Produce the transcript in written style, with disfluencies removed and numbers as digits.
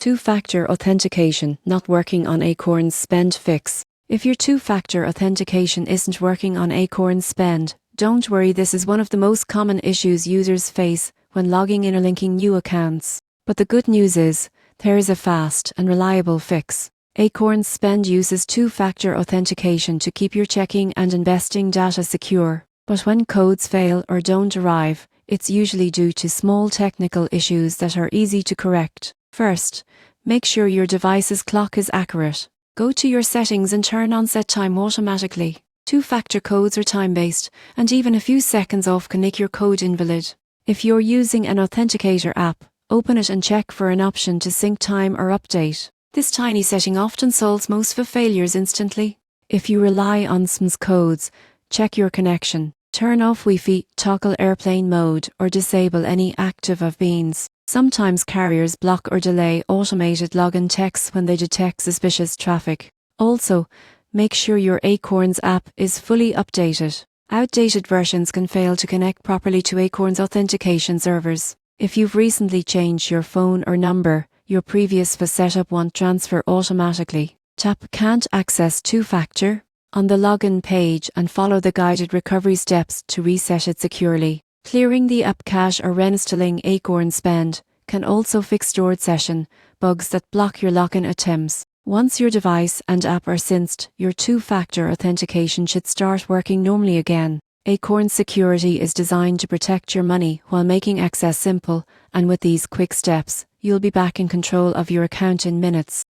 Two-factor authentication not working on Acorns Spend Fix. If your two-factor authentication isn't working on Acorns Spend, don't worry, this is one of the most common issues users face when logging in or linking new accounts. But the good news is, there is a fast and reliable fix. Acorns Spend uses two-factor authentication to keep your checking and investing data secure. But when codes fail or don't arrive, it's usually due to small technical issues that are easy to correct. First, make sure your device's clock is accurate. Go to your settings and turn on set time automatically. Two-factor codes are time-based, and even a few seconds off can make your code invalid. If you're using an authenticator app, open it and check for an option to sync time or update. This tiny setting often solves most of failures instantly. If you rely on SMS codes, check your connection. Turn off Wi-Fi, toggle airplane mode, or disable any active VPNs. Sometimes carriers block or delay automated login texts when they detect suspicious traffic. Also, make sure your Acorns app is fully updated. Outdated versions can fail to connect properly to Acorns authentication servers. If you've recently changed your phone or number, your previous setup won't transfer automatically. Tap Can't Access Two-Factor on the login page and follow the guided recovery steps to reset it securely. Clearing the app cache or reinstalling Acorns Spend can also fix stored session bugs that block your login attempts. Once your device and app are synced, your two-factor authentication should start working normally again. Acorns Security is designed to protect your money while making access simple, and with these quick steps, you'll be back in control of your account in minutes.